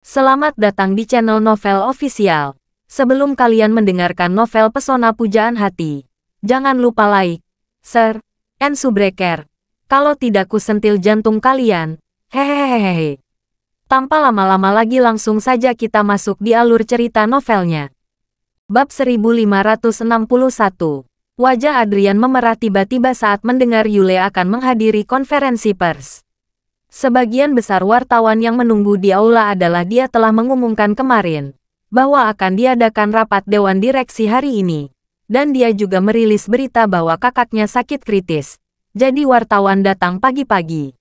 Selamat datang di channel Novel Official. Sebelum kalian mendengarkan novel Pesona Pujaan Hati, jangan lupa like, share, and subscribe. Kalau tidak kusentil jantung kalian. Hehehehe. Tanpa lama-lama lagi langsung saja kita masuk di alur cerita novelnya. Bab 1561. Wajah Adrian memerah tiba-tiba saat mendengar Yule akan menghadiri konferensi pers. Sebagian besar wartawan yang menunggu di aula adalah dia telah mengumumkan kemarin bahwa akan diadakan rapat dewan direksi hari ini. Dan dia juga merilis berita bahwa kakaknya sakit kritis. Jadi wartawan datang pagi-pagi.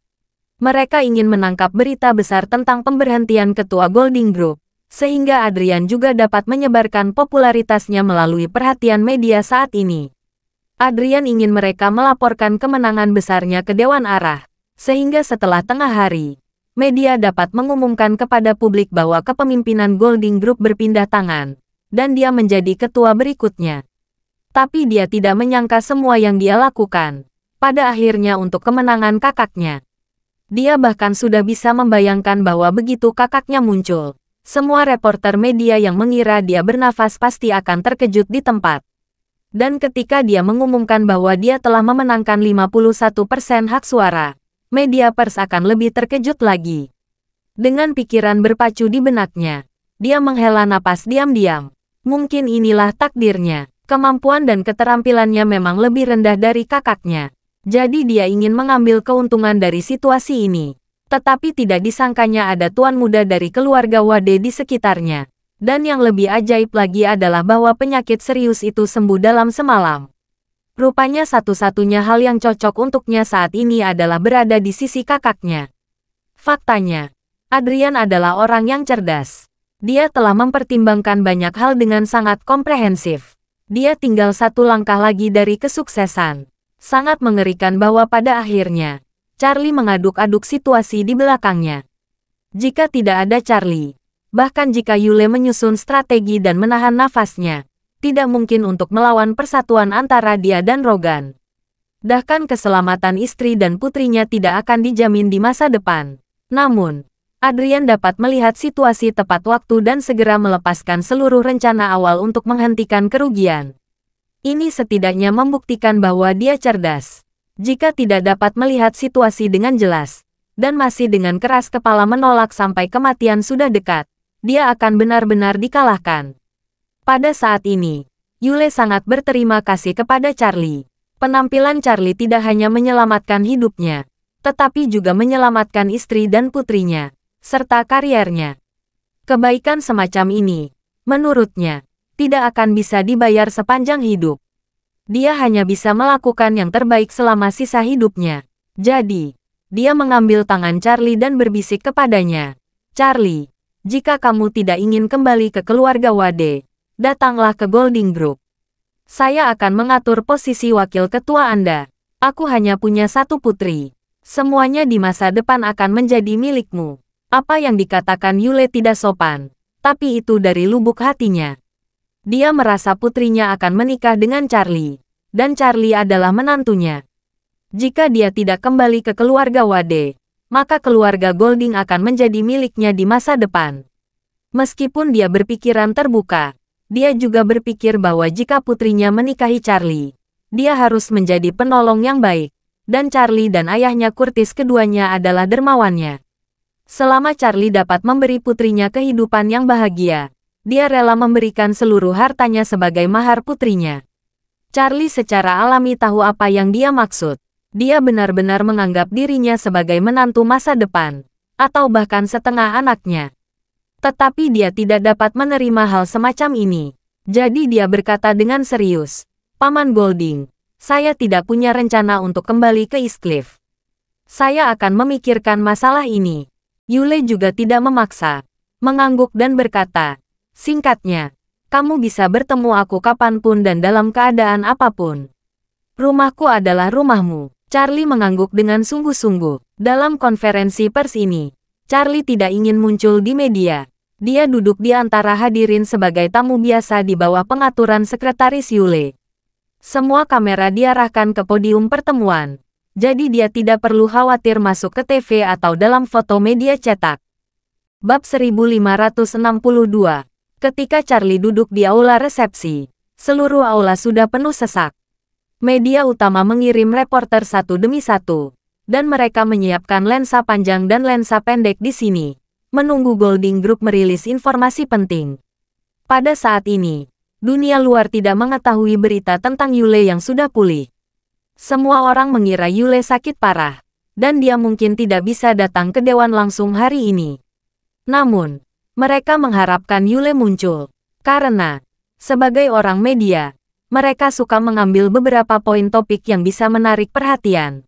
Mereka ingin menangkap berita besar tentang pemberhentian ketua Golding Group, sehingga Adrian juga dapat menyebarkan popularitasnya melalui perhatian media saat ini. Adrian ingin mereka melaporkan kemenangan besarnya ke Dewan Arah, sehingga setelah tengah hari, media dapat mengumumkan kepada publik bahwa kepemimpinan Golding Group berpindah tangan, dan dia menjadi ketua berikutnya. Tapi dia tidak menyangka semua yang dia lakukan, pada akhirnya untuk kemenangan kakaknya. Dia bahkan sudah bisa membayangkan bahwa begitu kakaknya muncul, semua reporter media yang mengira dia bernafas pasti akan terkejut di tempat. Dan ketika dia mengumumkan bahwa dia telah memenangkan 51% hak suara, media pers akan lebih terkejut lagi. Dengan pikiran berpacu di benaknya, dia menghela napas diam-diam. Mungkin inilah takdirnya. Kemampuan dan keterampilannya memang lebih rendah dari kakaknya. Jadi dia ingin mengambil keuntungan dari situasi ini. Tetapi tidak disangkanya ada tuan muda dari keluarga Wade di sekitarnya. Dan yang lebih ajaib lagi adalah bahwa penyakit serius itu sembuh dalam semalam. Rupanya satu-satunya hal yang cocok untuknya saat ini adalah berada di sisi kakaknya. Faktanya, Adrian adalah orang yang cerdas. Dia telah mempertimbangkan banyak hal dengan sangat komprehensif. Dia tinggal satu langkah lagi dari kesuksesan. Sangat mengerikan bahwa pada akhirnya, Charlie mengaduk-aduk situasi di belakangnya. Jika tidak ada Charlie, bahkan jika Yule menyusun strategi dan menahan nafasnya, tidak mungkin untuk melawan persatuan antara dia dan Rogan. Bahkan keselamatan istri dan putrinya tidak akan dijamin di masa depan. Namun, Adrian dapat melihat situasi tepat waktu dan segera melepaskan seluruh rencana awal untuk menghentikan kerugian. Ini setidaknya membuktikan bahwa dia cerdas. Jika tidak dapat melihat situasi dengan jelas, dan masih dengan keras kepala menolak sampai kematian sudah dekat, dia akan benar-benar dikalahkan. Pada saat ini, Yule sangat berterima kasih kepada Charlie. Penampilan Charlie tidak hanya menyelamatkan hidupnya, tetapi juga menyelamatkan istri dan putrinya, serta kariernya. Kebaikan semacam ini, menurutnya, tidak akan bisa dibayar sepanjang hidup. Dia hanya bisa melakukan yang terbaik selama sisa hidupnya. Jadi, dia mengambil tangan Charlie dan berbisik kepadanya. Charlie, jika kamu tidak ingin kembali ke keluarga Wade, datanglah ke Golding Group. Saya akan mengatur posisi wakil ketua Anda. Aku hanya punya satu putri. Semuanya di masa depan akan menjadi milikmu. Apa yang dikatakan Yule tidak sopan, tapi itu dari lubuk hatinya. Dia merasa putrinya akan menikah dengan Charlie, dan Charlie adalah menantunya. Jika dia tidak kembali ke keluarga Wade, maka keluarga Golding akan menjadi miliknya di masa depan. Meskipun dia berpikiran terbuka, dia juga berpikir bahwa jika putrinya menikahi Charlie, dia harus menjadi penolong yang baik, dan Charlie dan ayahnya Curtis keduanya adalah dermawannya. Selama Charlie dapat memberi putrinya kehidupan yang bahagia, dia rela memberikan seluruh hartanya sebagai mahar putrinya. Charlie secara alami tahu apa yang dia maksud. Dia benar-benar menganggap dirinya sebagai menantu masa depan, atau bahkan setengah anaknya. Tetapi dia tidak dapat menerima hal semacam ini. Jadi dia berkata dengan serius, Paman Golding, saya tidak punya rencana untuk kembali ke East Cliff. Saya akan memikirkan masalah ini. Yule juga tidak memaksa, mengangguk dan berkata, singkatnya, kamu bisa bertemu aku kapanpun dan dalam keadaan apapun. Rumahku adalah rumahmu. Charlie mengangguk dengan sungguh-sungguh. Dalam konferensi pers ini, Charlie tidak ingin muncul di media. Dia duduk di antara hadirin sebagai tamu biasa di bawah pengaturan sekretaris Yule. Semua kamera diarahkan ke podium pertemuan. Jadi dia tidak perlu khawatir masuk ke TV atau dalam foto media cetak. Bab 1562. Ketika Charlie duduk di aula resepsi, seluruh aula sudah penuh sesak. Media utama mengirim reporter satu demi satu, dan mereka menyiapkan lensa panjang dan lensa pendek di sini, menunggu Golding Group merilis informasi penting. Pada saat ini, dunia luar tidak mengetahui berita tentang Yule yang sudah pulih. Semua orang mengira Yule sakit parah, dan dia mungkin tidak bisa datang ke dewan langsung hari ini. Namun, mereka mengharapkan Yule muncul, karena, sebagai orang media, mereka suka mengambil beberapa poin topik yang bisa menarik perhatian.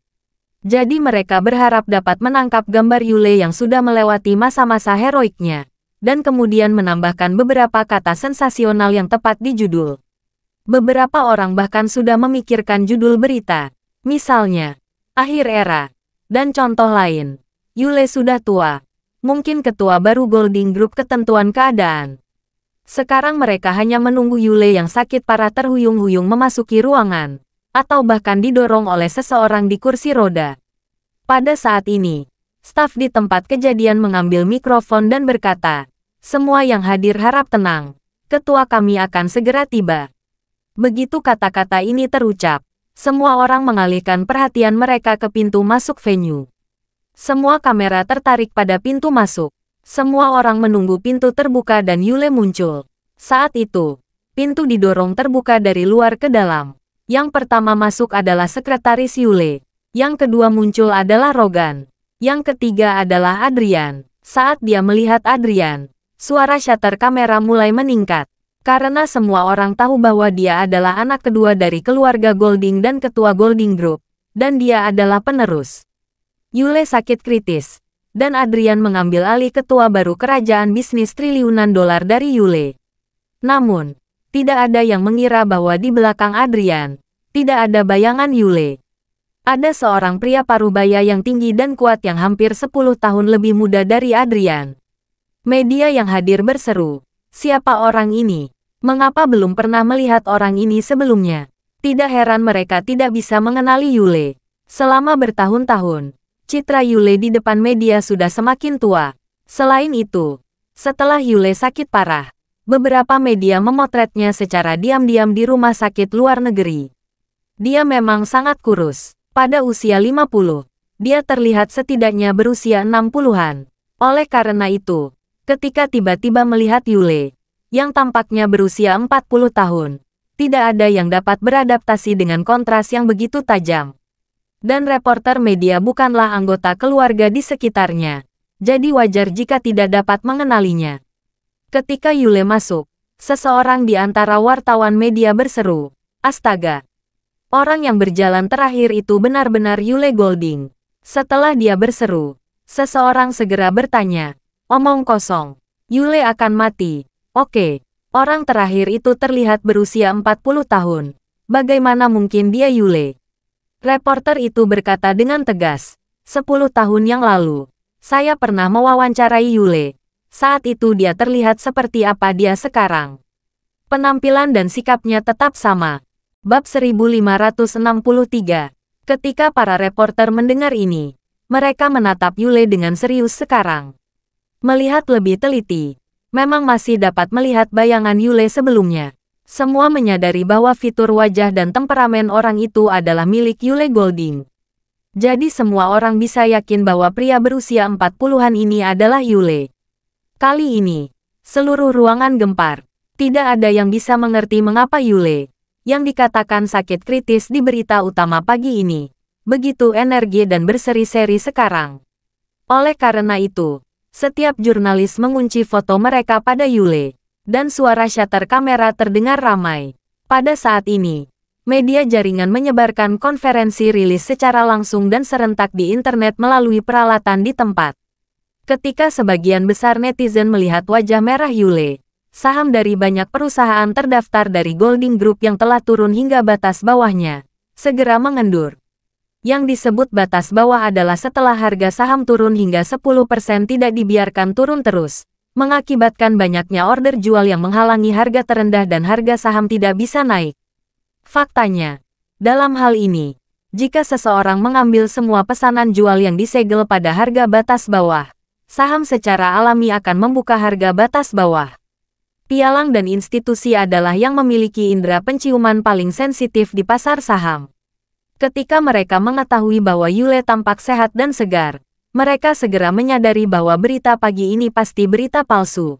Jadi mereka berharap dapat menangkap gambar Yule yang sudah melewati masa-masa heroiknya, dan kemudian menambahkan beberapa kata sensasional yang tepat di judul. Beberapa orang bahkan sudah memikirkan judul berita, misalnya, akhir era, dan contoh lain. Yule sudah tua. Mungkin ketua baru Golding Group ketentuan keadaan. Sekarang mereka hanya menunggu Yule yang sakit parah terhuyung-huyung memasuki ruangan, atau bahkan didorong oleh seseorang di kursi roda. Pada saat ini, staf di tempat kejadian mengambil mikrofon dan berkata, "Semua yang hadir harap tenang, ketua kami akan segera tiba." Begitu kata-kata ini terucap, semua orang mengalihkan perhatian mereka ke pintu masuk venue. Semua kamera tertarik pada pintu masuk. Semua orang menunggu pintu terbuka dan Yule muncul. Saat itu, pintu didorong terbuka dari luar ke dalam. Yang pertama masuk adalah sekretaris Yule. Yang kedua muncul adalah Rogan. Yang ketiga adalah Adrian. Saat dia melihat Adrian, suara shutter kamera mulai meningkat. Karena semua orang tahu bahwa dia adalah anak kedua dari keluarga Golding dan ketua Golding Group. Dan dia adalah penerus. Yule sakit kritis, dan Adrian mengambil alih ketua baru kerajaan bisnis triliunan dolar dari Yule. Namun, tidak ada yang mengira bahwa di belakang Adrian, tidak ada bayangan Yule. Ada seorang pria parubaya yang tinggi dan kuat yang hampir 10 tahun lebih muda dari Adrian. Media yang hadir berseru, "Siapa orang ini? Mengapa belum pernah melihat orang ini sebelumnya?" Tidak heran mereka tidak bisa mengenali Yule. Selama bertahun-tahun, citra Yule di depan media sudah semakin tua. Selain itu, setelah Yule sakit parah, beberapa media memotretnya secara diam-diam di rumah sakit luar negeri. Dia memang sangat kurus. Pada usia 50, dia terlihat setidaknya berusia 60-an. Oleh karena itu, ketika tiba-tiba melihat Yule, yang tampaknya berusia 40 tahun, tidak ada yang dapat beradaptasi dengan kontras yang begitu tajam. Dan reporter media bukanlah anggota keluarga di sekitarnya, jadi wajar jika tidak dapat mengenalinya. Ketika Yule masuk, seseorang di antara wartawan media berseru, "Astaga! Orang yang berjalan terakhir itu benar-benar Yule Golding." Setelah dia berseru, seseorang segera bertanya, "Omong kosong, Yule akan mati." "Oke, orang terakhir itu terlihat berusia 40 tahun. Bagaimana mungkin dia Yule?" Reporter itu berkata dengan tegas, 10 tahun yang lalu, saya pernah mewawancarai Yule. Saat itu dia terlihat seperti apa dia sekarang. Penampilan dan sikapnya tetap sama. Bab 1563. Ketika para reporter mendengar ini, mereka menatap Yule dengan serius sekarang. Melihat lebih teliti, memang masih dapat melihat bayangan Yule sebelumnya. Semua menyadari bahwa fitur wajah dan temperamen orang itu adalah milik Yule Golding. Jadi semua orang bisa yakin bahwa pria berusia 40-an ini adalah Yule. Kali ini, seluruh ruangan gempar. Tidak ada yang bisa mengerti mengapa Yule, yang dikatakan sakit kritis di berita utama pagi ini, begitu energi dan berseri-seri sekarang. Oleh karena itu, setiap jurnalis mengunci foto mereka pada Yule. Dan suara shutter kamera terdengar ramai. Pada saat ini, media jaringan menyebarkan konferensi rilis secara langsung dan serentak di internet melalui peralatan di tempat. Ketika sebagian besar netizen melihat wajah merah Yule, saham dari banyak perusahaan terdaftar dari Golding Group yang telah turun hingga batas bawahnya, segera mengendur. Yang disebut batas bawah adalah setelah harga saham turun hingga 10% tidak dibiarkan turun terus, mengakibatkan banyaknya order jual yang menghalangi harga terendah dan harga saham tidak bisa naik. Faktanya, dalam hal ini, jika seseorang mengambil semua pesanan jual yang disegel pada harga batas bawah, saham secara alami akan membuka harga batas bawah. Pialang dan institusi adalah yang memiliki indera penciuman paling sensitif di pasar saham. Ketika mereka mengetahui bahwa Yule tampak sehat dan segar, mereka segera menyadari bahwa berita pagi ini pasti berita palsu.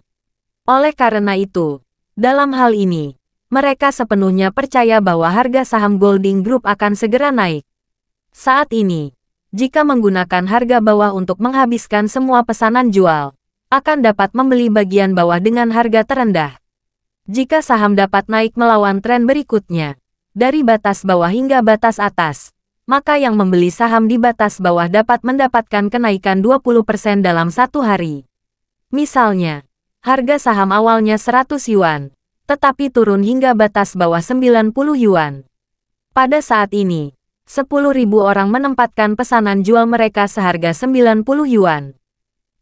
Oleh karena itu, dalam hal ini, mereka sepenuhnya percaya bahwa harga saham Golding Group akan segera naik. Saat ini, jika menggunakan harga bawah untuk menghabiskan semua pesanan jual, akan dapat membeli bagian bawah dengan harga terendah. Jika saham dapat naik melawan tren berikutnya, dari batas bawah hingga batas atas, maka yang membeli saham di batas bawah dapat mendapatkan kenaikan 20% dalam satu hari. Misalnya, harga saham awalnya 100 yuan, tetapi turun hingga batas bawah 90 yuan. Pada saat ini, 10.000 orang menempatkan pesanan jual mereka seharga 90 yuan.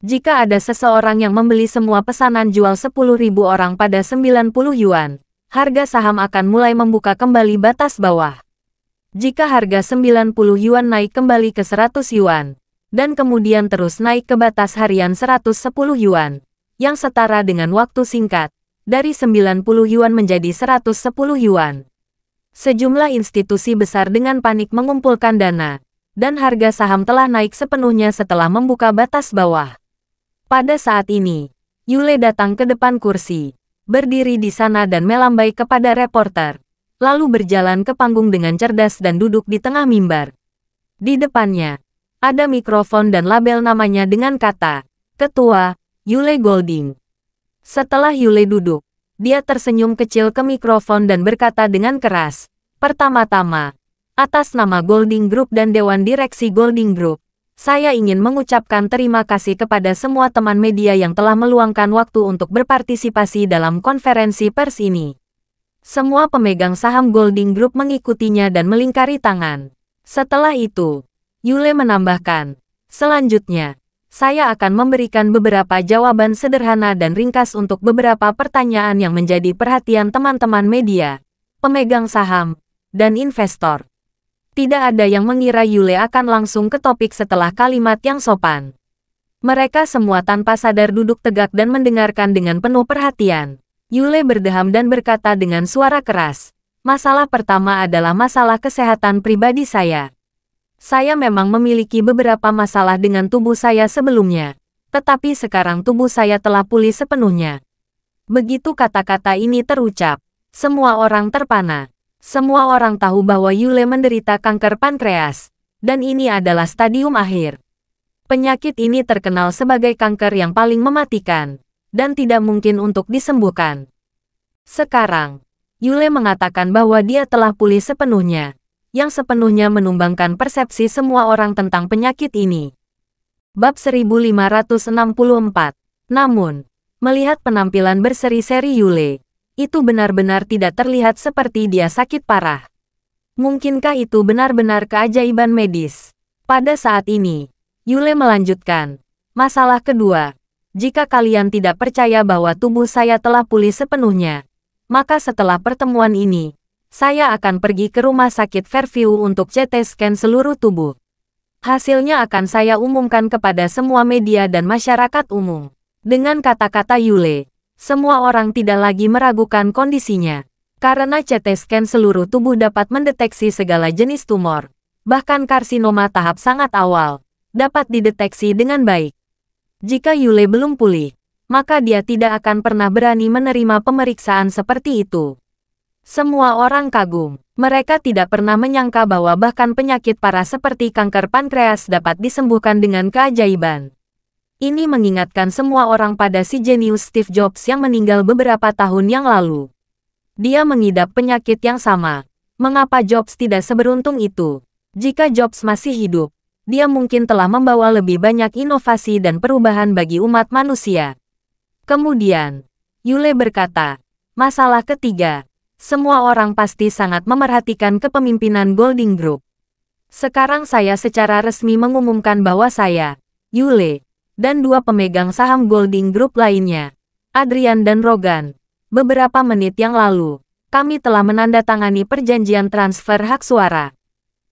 Jika ada seseorang yang membeli semua pesanan jual 10.000 orang pada 90 yuan, harga saham akan mulai membuka kembali batas bawah. Jika harga 90 yuan naik kembali ke 100 yuan, dan kemudian terus naik ke batas harian 110 yuan, yang setara dengan waktu singkat, dari 90 yuan menjadi 110 yuan. Sejumlah institusi besar dengan panik mengumpulkan dana, dan harga saham telah naik sepenuhnya setelah membuka batas bawah. Pada saat ini, Yule datang ke depan kursi, berdiri di sana dan melambai kepada reporter, lalu berjalan ke panggung dengan cerdas dan duduk di tengah mimbar. Di depannya, ada mikrofon dan label namanya dengan kata, Ketua, Yule Golding. Setelah Yule duduk, dia tersenyum kecil ke mikrofon dan berkata dengan keras, "Pertama-tama, atas nama Golding Group dan Dewan Direksi Golding Group, saya ingin mengucapkan terima kasih kepada semua teman media yang telah meluangkan waktu untuk berpartisipasi dalam konferensi pers ini." Semua pemegang saham Golding Group mengikutinya dan melingkari tangan. Setelah itu, Yule menambahkan, "Selanjutnya, saya akan memberikan beberapa jawaban sederhana dan ringkas untuk beberapa pertanyaan yang menjadi perhatian teman-teman media, pemegang saham, dan investor." Tidak ada yang mengira Yule akan langsung ke topik setelah kalimat yang sopan. Mereka semua tanpa sadar duduk tegak dan mendengarkan dengan penuh perhatian. Yule berdeham dan berkata dengan suara keras, "Masalah pertama adalah masalah kesehatan pribadi saya. Saya memang memiliki beberapa masalah dengan tubuh saya sebelumnya, tetapi sekarang tubuh saya telah pulih sepenuhnya." Begitu kata-kata ini terucap, semua orang terpana. Semua orang tahu bahwa Yule menderita kanker pankreas, dan ini adalah stadium akhir. Penyakit ini terkenal sebagai kanker yang paling mematikan, dan tidak mungkin untuk disembuhkan. Sekarang, Yule mengatakan bahwa dia telah pulih sepenuhnya, yang sepenuhnya menumbangkan persepsi semua orang tentang penyakit ini. Bab 1564. Namun, melihat penampilan berseri-seri Yule, itu benar-benar tidak terlihat seperti dia sakit parah. Mungkinkah itu benar-benar keajaiban medis? Pada saat ini, Yule melanjutkan, "Masalah kedua, jika kalian tidak percaya bahwa tubuh saya telah pulih sepenuhnya, maka setelah pertemuan ini, saya akan pergi ke rumah sakit Fairview untuk CT scan seluruh tubuh. Hasilnya akan saya umumkan kepada semua media dan masyarakat umum." Dengan kata-kata Yule, semua orang tidak lagi meragukan kondisinya. Karena CT scan seluruh tubuh dapat mendeteksi segala jenis tumor, bahkan karsinoma tahap sangat awal, dapat dideteksi dengan baik. Jika Yule belum pulih, maka dia tidak akan pernah berani menerima pemeriksaan seperti itu. Semua orang kagum. Mereka tidak pernah menyangka bahwa bahkan penyakit parah seperti kanker pankreas dapat disembuhkan dengan keajaiban. Ini mengingatkan semua orang pada si jenius Steve Jobs yang meninggal beberapa tahun yang lalu. Dia mengidap penyakit yang sama. Mengapa Jobs tidak seberuntung itu? Jika Jobs masih hidup, dia mungkin telah membawa lebih banyak inovasi dan perubahan bagi umat manusia. Kemudian, Yule berkata, "Masalah ketiga. Semua orang pasti sangat memerhatikan kepemimpinan Golding Group. Sekarang saya secara resmi mengumumkan bahwa saya, Yule, dan dua pemegang saham Golding Group lainnya, Adrian dan Rogan, beberapa menit yang lalu, kami telah menandatangani perjanjian transfer hak suara.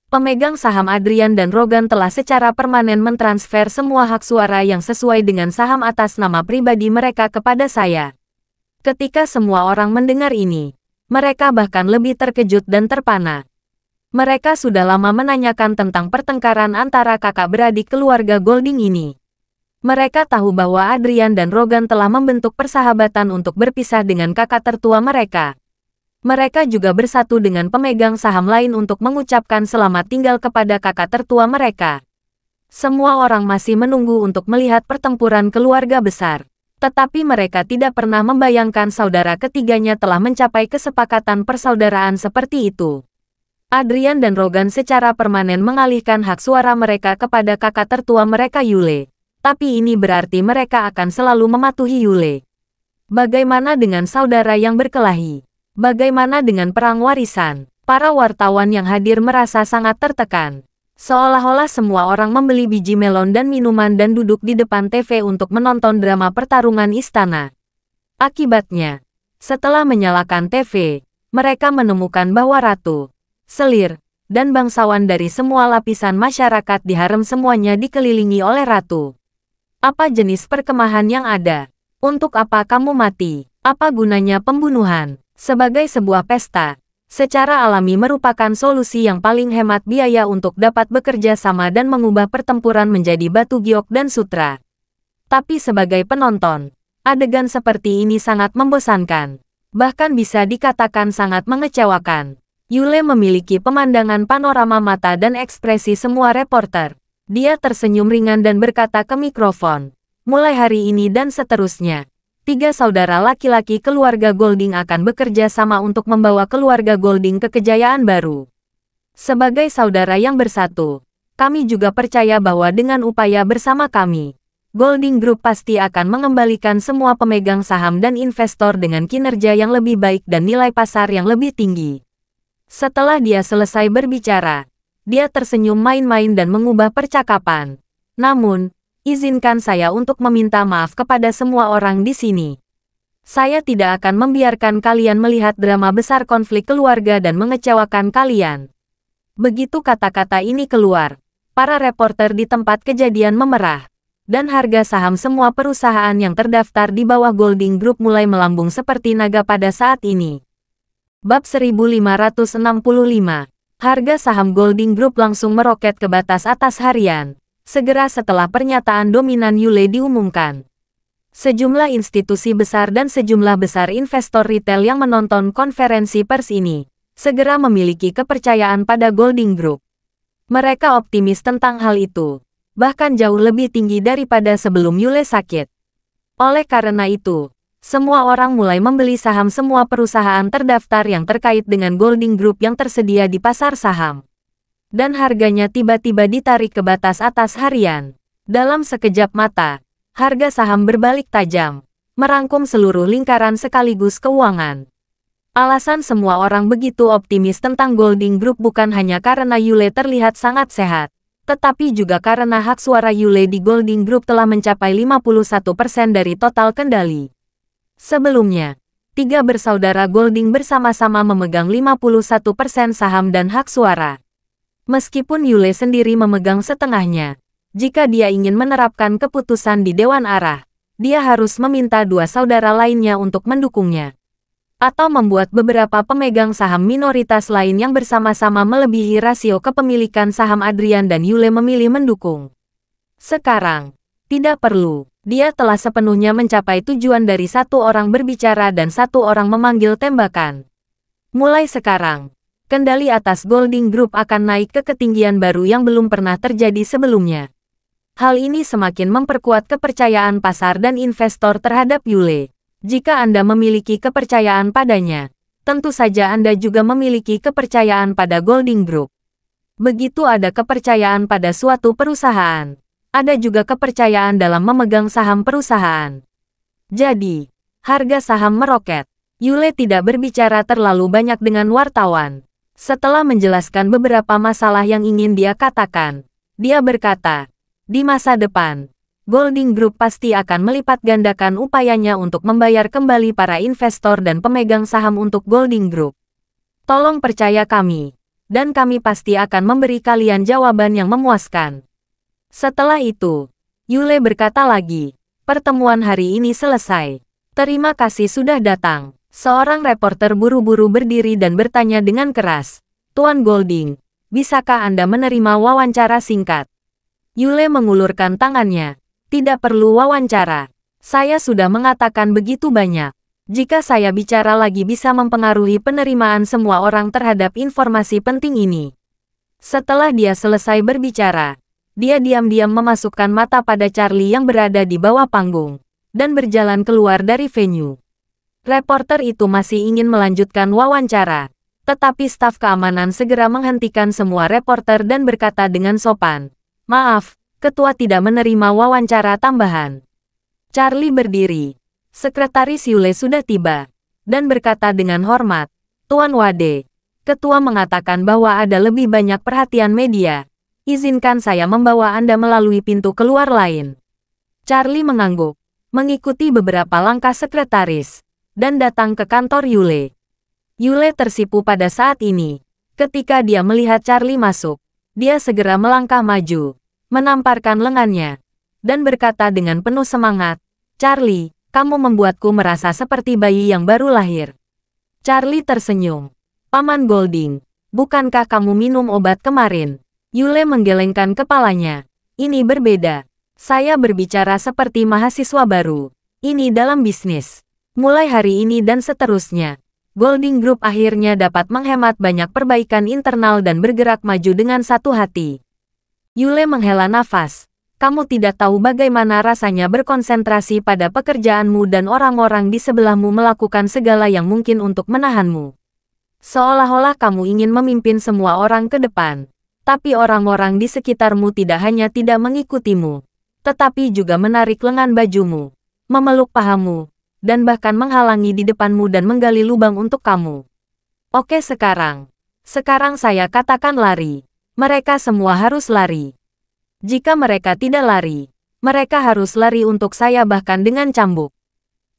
Pemegang saham Adrian dan Rogan telah secara permanen mentransfer semua hak suara yang sesuai dengan saham atas nama pribadi mereka kepada saya. Ketika semua orang mendengar ini, mereka bahkan lebih terkejut dan terpana. Mereka sudah lama menanyakan tentang pertengkaran antara kakak beradik keluarga Golding ini. Mereka tahu bahwa Adrian dan Rogan telah membentuk persahabatan untuk berpisah dengan kakak tertua mereka. Mereka juga bersatu dengan pemegang saham lain untuk mengucapkan selamat tinggal kepada kakak tertua mereka. Semua orang masih menunggu untuk melihat pertempuran keluarga besar. Tetapi mereka tidak pernah membayangkan saudara ketiganya telah mencapai kesepakatan persaudaraan seperti itu. Adrian dan Rogan secara permanen mengalihkan hak suara mereka kepada kakak tertua mereka Yule. Tapi ini berarti mereka akan selalu mematuhi Yule. Bagaimana dengan saudara yang berkelahi? Bagaimana dengan perang warisan? Para wartawan yang hadir merasa sangat tertekan. Seolah-olah semua orang membeli biji melon dan minuman dan duduk di depan TV untuk menonton drama pertarungan istana. Akibatnya, setelah menyalakan TV, mereka menemukan bahwa ratu, selir, dan bangsawan dari semua lapisan masyarakat di harem semuanya dikelilingi oleh ratu. Apa jenis perkemahan yang ada? Untuk apa kamu mati? Apa gunanya pembunuhan? Sebagai sebuah pesta, secara alami merupakan solusi yang paling hemat biaya untuk dapat bekerja sama dan mengubah pertempuran menjadi batu giok dan sutra. Tapi sebagai penonton, adegan seperti ini sangat membosankan. Bahkan bisa dikatakan sangat mengecewakan. Yule memiliki pemandangan panorama mata dan ekspresi semua reporter. Dia tersenyum ringan dan berkata ke mikrofon, mulai hari ini dan seterusnya. 3 saudara laki-laki keluarga Golding akan bekerja sama untuk membawa keluarga Golding ke kejayaan baru. Sebagai saudara yang bersatu, kami juga percaya bahwa dengan upaya bersama kami, Golding Group pasti akan mengembalikan semua pemegang saham dan investor dengan kinerja yang lebih baik dan nilai pasar yang lebih tinggi. Setelah dia selesai berbicara, dia tersenyum main-main dan mengubah percakapan. Namun, izinkan saya untuk meminta maaf kepada semua orang di sini. Saya tidak akan membiarkan kalian melihat drama besar konflik keluarga dan mengecewakan kalian. Begitu kata-kata ini keluar, para reporter di tempat kejadian memerah, dan harga saham semua perusahaan yang terdaftar di bawah Golding Group mulai melambung seperti naga pada saat ini. Bab 1565. Harga saham Golding Group langsung meroket ke batas atas harian. Segera setelah pernyataan dominan Yule diumumkan. Sejumlah institusi besar dan sejumlah besar investor retail yang menonton konferensi pers ini, segera memiliki kepercayaan pada Golding Group. Mereka optimis tentang hal itu, bahkan jauh lebih tinggi daripada sebelum Yule sakit. Oleh karena itu, semua orang mulai membeli saham semua perusahaan terdaftar yang terkait dengan Golding Group yang tersedia di pasar saham. Dan harganya tiba-tiba ditarik ke batas atas harian. Dalam sekejap mata, harga saham berbalik tajam, merangkum seluruh lingkaran sekaligus keuangan. Alasan semua orang begitu optimis tentang Golding Group bukan hanya karena Yule terlihat sangat sehat, tetapi juga karena hak suara Yule di Golding Group telah mencapai 51% dari total kendali. Sebelumnya, 3 bersaudara Golding bersama-sama memegang 51% saham dan hak suara. Meskipun Yule sendiri memegang setengahnya, jika dia ingin menerapkan keputusan di Dewan Arah, dia harus meminta 2 saudara lainnya untuk mendukungnya. Atau membuat beberapa pemegang saham minoritas lain yang bersama-sama melebihi rasio kepemilikan saham Adrian dan Yule memilih mendukung. Sekarang, tidak perlu, dia telah sepenuhnya mencapai tujuan dari 1 orang berbicara dan 1 orang memanggil tembakan. Mulai sekarang, kendali atas Golding Group akan naik ke ketinggian baru yang belum pernah terjadi sebelumnya. Hal ini semakin memperkuat kepercayaan pasar dan investor terhadap Yule. Jika Anda memiliki kepercayaan padanya, tentu saja Anda juga memiliki kepercayaan pada Golding Group. Begitu ada kepercayaan pada suatu perusahaan, ada juga kepercayaan dalam memegang saham perusahaan. Jadi, harga saham meroket. Yule tidak berbicara terlalu banyak dengan wartawan. Setelah menjelaskan beberapa masalah yang ingin dia katakan, dia berkata, di masa depan, Golding Group pasti akan melipat gandakan upayanya untuk membayar kembali para investor dan pemegang saham untuk Golding Group. Tolong percaya kami, dan kami pasti akan memberi kalian jawaban yang memuaskan. Setelah itu, Yule berkata lagi, pertemuan hari ini selesai. Terima kasih sudah datang. Seorang reporter buru-buru berdiri dan bertanya dengan keras, Tuan Golding, bisakah Anda menerima wawancara singkat? Yule mengulurkan tangannya. Tidak perlu wawancara. Saya sudah mengatakan begitu banyak. Jika saya bicara lagi bisa mempengaruhi penerimaan semua orang terhadap informasi penting ini. Setelah dia selesai berbicara, dia diam-diam memasukkan mata pada Charlie yang berada di bawah panggung, dan berjalan keluar dari venue. Reporter itu masih ingin melanjutkan wawancara, tetapi staf keamanan segera menghentikan semua reporter dan berkata dengan sopan, "Maaf, ketua tidak menerima wawancara tambahan." Charlie berdiri. Sekretaris Yule sudah tiba, dan berkata dengan hormat, "Tuan Wade, ketua mengatakan bahwa ada lebih banyak perhatian media. Izinkan saya membawa Anda melalui pintu keluar lain." Charlie mengangguk, mengikuti beberapa langkah sekretaris, dan datang ke kantor Yule. Yule tersipu pada saat ini. Ketika dia melihat Charlie masuk, dia segera melangkah maju, menamparkan lengannya, dan berkata dengan penuh semangat, "Charlie, kamu membuatku merasa seperti bayi yang baru lahir." Charlie tersenyum. "Paman Golding, bukankah kamu minum obat kemarin?" Yule menggelengkan kepalanya. "Ini berbeda. Saya berbicara seperti mahasiswa baru. Ini dalam bisnis. Mulai hari ini dan seterusnya, Golding Group akhirnya dapat menghemat banyak perbaikan internal dan bergerak maju dengan satu hati." Yule menghela nafas. "Kamu tidak tahu bagaimana rasanya berkonsentrasi pada pekerjaanmu dan orang-orang di sebelahmu melakukan segala yang mungkin untuk menahanmu. Seolah-olah kamu ingin memimpin semua orang ke depan. Tapi orang-orang di sekitarmu tidak hanya tidak mengikutimu, tetapi juga menarik lengan bajumu, memeluk pahamu, dan bahkan menghalangi di depanmu dan menggali lubang untuk kamu. Oke, sekarang saya katakan lari. Mereka semua harus lari. Jika mereka tidak lari, mereka harus lari untuk saya bahkan dengan cambuk."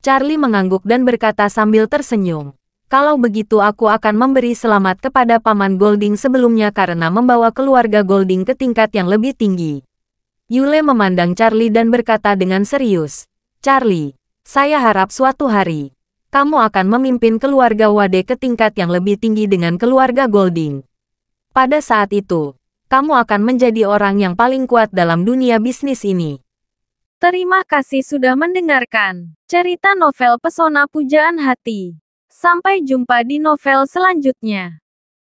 Charlie mengangguk dan berkata sambil tersenyum, "Kalau begitu aku akan memberi selamat kepada Paman Golding sebelumnya karena membawa keluarga Golding ke tingkat yang lebih tinggi." Yule memandang Charlie dan berkata dengan serius, "Charlie, saya harap suatu hari, kamu akan memimpin keluarga Wade ke tingkat yang lebih tinggi dengan keluarga Golding. Pada saat itu, kamu akan menjadi orang yang paling kuat dalam dunia bisnis ini." Terima kasih sudah mendengarkan cerita novel Pesona Pujaan Hati. Sampai jumpa di novel selanjutnya.